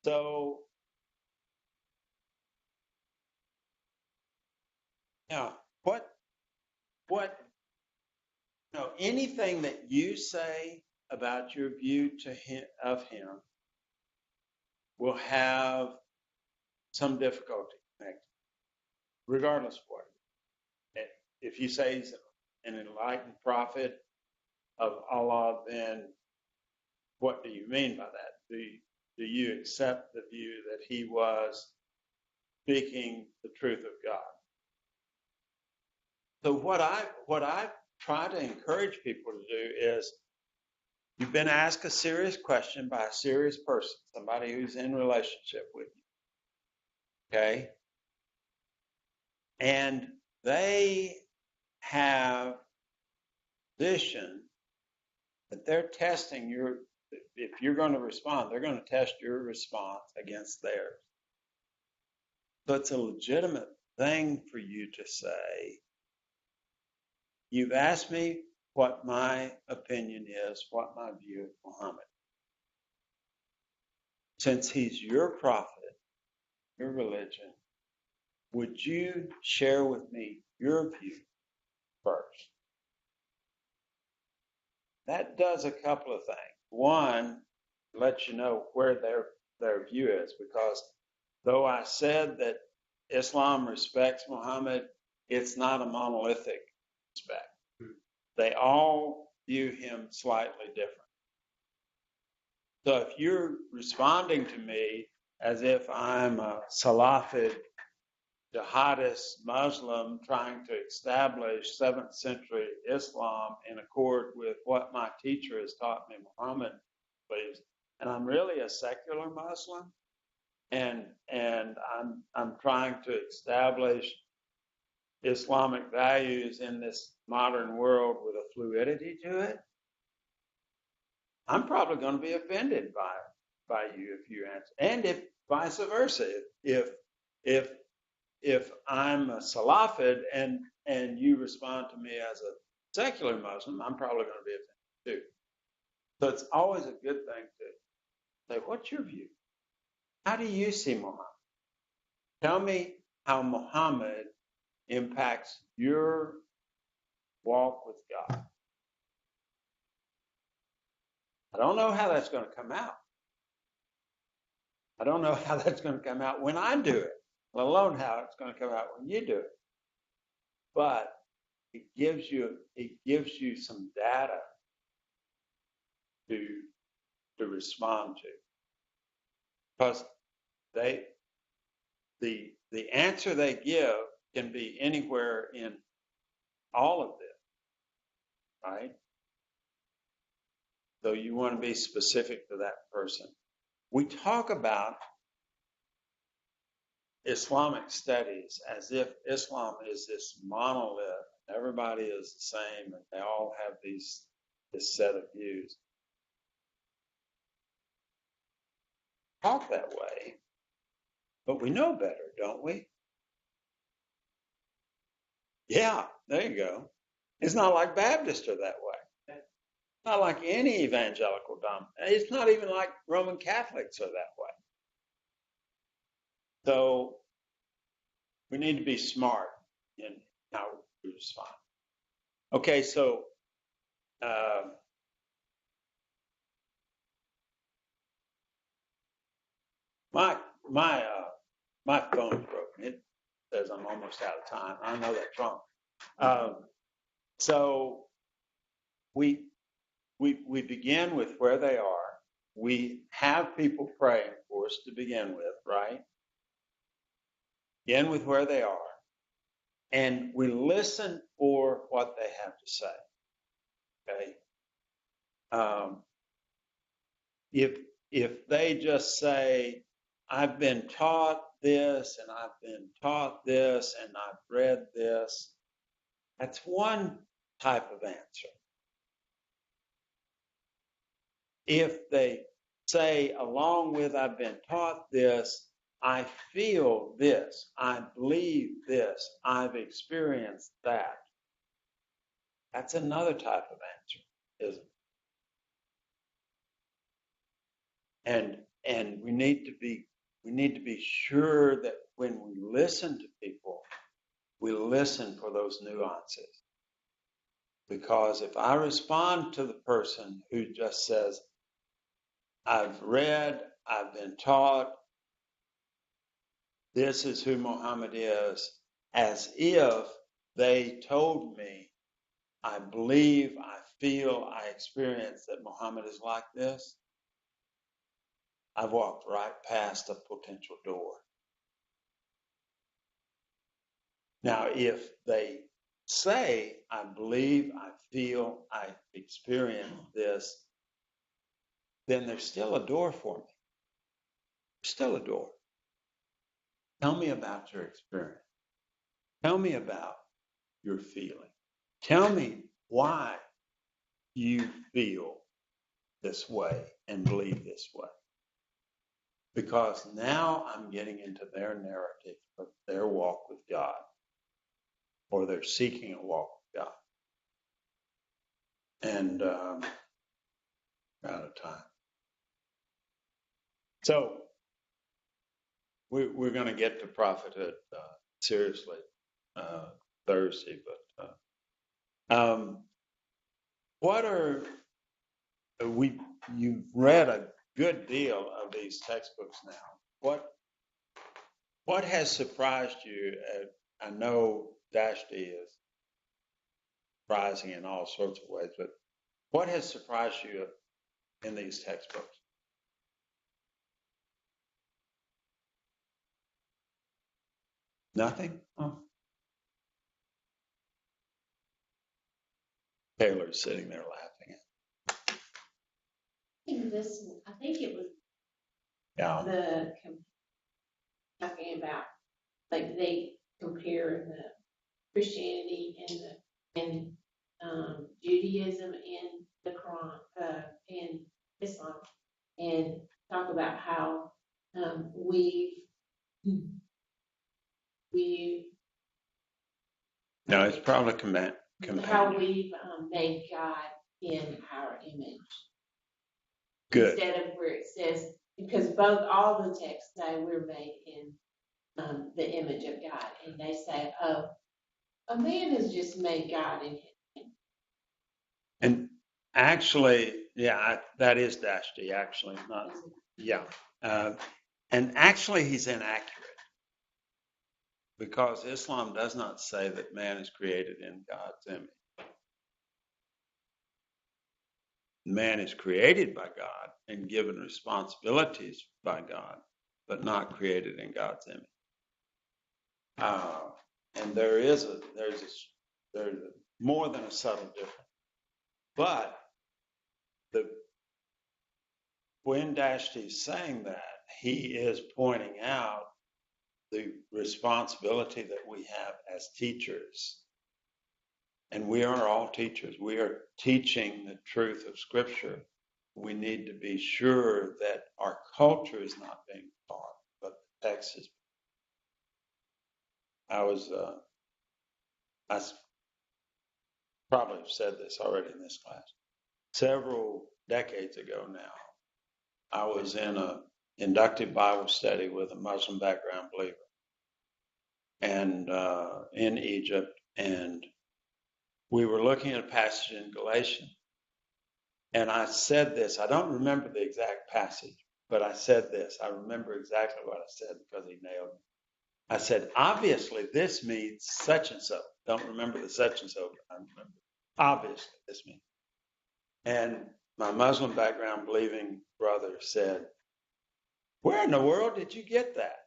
So, yeah, anything that you say about your view of him will have some difficulty connected, regardless of what. If you say he's an enlightened prophet of Allah, then what do you mean by that? Do you accept the view that he was speaking the truth of God? So what I try to encourage people to do is, you've been asked a serious question by a serious person, somebody who's in relationship with you. Okay? And they have position that they're testing if you're going to respond, they're going to test your response against theirs. So it's a legitimate thing for you to say, you've asked me what my opinion is, what my view of Muhammad. Since he's your prophet, your religion, would you share with me your view first? That does a couple of things. One, lets you know where their view is, because though I said that Islam respects Muhammad, it's not a monolithic respect. They all view him slightly different. So if you're responding to me as if I'm a Salafid, jihadist Muslim trying to establish 7th century Islam in accord with what my teacher has taught me Muhammad believes, and I'm really a secular Muslim, and I'm trying to establish Islamic values in this modern world with a fluidity to it, I'm probably going to be offended by you if you answer, and if vice versa, if I'm a Salafid and you respond to me as a secular Muslim, I'm probably going to be offended too. So it's always a good thing to say, what's your view? How do you see Muhammad? Tell me how Muhammad impacts your walk with God. I don't know how that's going to come out. I don't know how that's going to come out when I do it, let alone how it's going to come out when you do it. But it gives you some data to respond to, because the answer they give can be anywhere in all of this, right? So you want to be specific to that person. We talk about Islamic studies as if Islam is this monolith, everybody is the same, and they all have this set of views. Talk that way, but we know better, don't we? Yeah, there you go. It's not like Baptists are that way. Not like any evangelical denomination. It's not even like Roman Catholics are that way. So we need to be smart in how we respond. Okay, so my phone's broken. It says I'm almost out of time. I know that's wrong. So we begin with where they are. We have people praying for us to begin with, right? Begin with where they are. And we listen for what they have to say. Okay. If they just say, I've been taught this and I've been taught this and I've read this, that's one type of answer. If they say, along with I've been taught this, I feel this, I believe this, I've experienced that, that's another type of answer, isn't it? And we need to be sure that when we listen to people, we listen for those nuances. Because if I respond to the person who just says, I've read, I've been taught, this is who Muhammad is, as if they told me, I believe, I feel, I experience that Muhammad is like this, I've walked right past a potential door. Now, if they say, I believe, I feel, I experience this, then there's still a door for me. There's still a door. Tell me about your experience. Tell me about your feeling. Tell me why you feel this way and believe this way. Because now I'm getting into their narrative of their walk with God, or they're seeking a walk with God. And we're out of time. So we're going to get to prophethood seriously Thursday, but what are you've read a good deal of these textbooks now. What has surprised you? I know Dashti is surprising in all sorts of ways, but what has surprised you in these textbooks? Nothing? Oh. Taylor's sitting there laughing. I think it was Yeah. talking about, like, they compare the Christianity and Judaism and the Quran and Islam, and talk about how we No, it's probably command. how we've made God in our image. Good. Instead of where it says, because all the texts say we're made in the image of God, and they say, oh, a man has just made God in his And actually, that is dash D, actually, not, yeah. And actually, he's inaccurate because Islam does not say that man is created in God's image. Man is created by God and given responsibilities by God, but not created in God's image. And there's more than a subtle difference. But when Dashti is saying that, he is pointing out the responsibility that we have as teachers. And we are all teachers. We are teaching the truth of Scripture. We need to be sure that our culture is not being taught, but the text is. I probably have said this already in this class. Several decades ago now, I was in an inductive Bible study with a Muslim background believer, and in Egypt, and we were looking at a passage in Galatians. And I said this, I don't remember the exact passage, but I said this. I remember exactly what I said because he nailed me. I said, obviously this means such and so. Don't remember the such and so, but I remember. Obviously this means. And my Muslim background believing brother said, where in the world did you get that?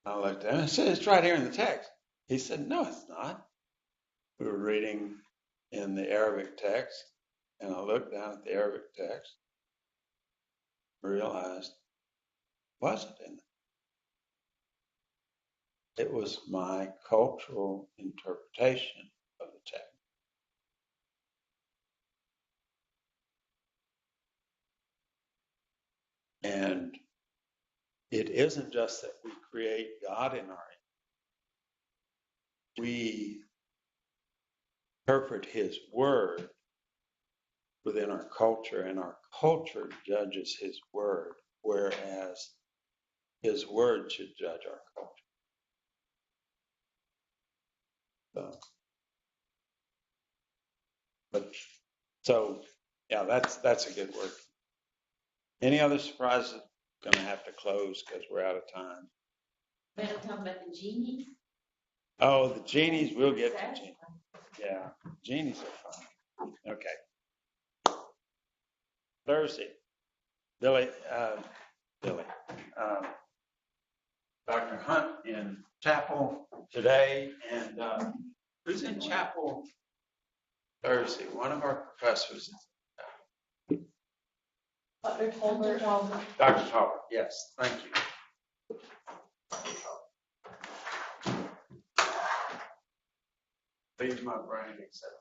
I looked at him and said, it's right here in the text. He said, no, it's not. We were reading in the Arabic text, and I looked down at the Arabic text, realized it wasn't in there. It was my cultural interpretation of the text. And it isn't just that we create God in our image. We interpret his word within our culture, and our culture judges his word, whereas his word should judge our culture. That's a good word. Any other surprises? Going to have to close because we're out of time. We're going to talk about the genies. Oh, the genies, we'll get to genies. Yeah, genies are fun. Okay. Thursday, Billy, Dr. Hunt in chapel today, and who's in chapel Thursday? One of our professors. Dr. Tolbert. Dr. Talbot, yes, thank you. Leaves my brain except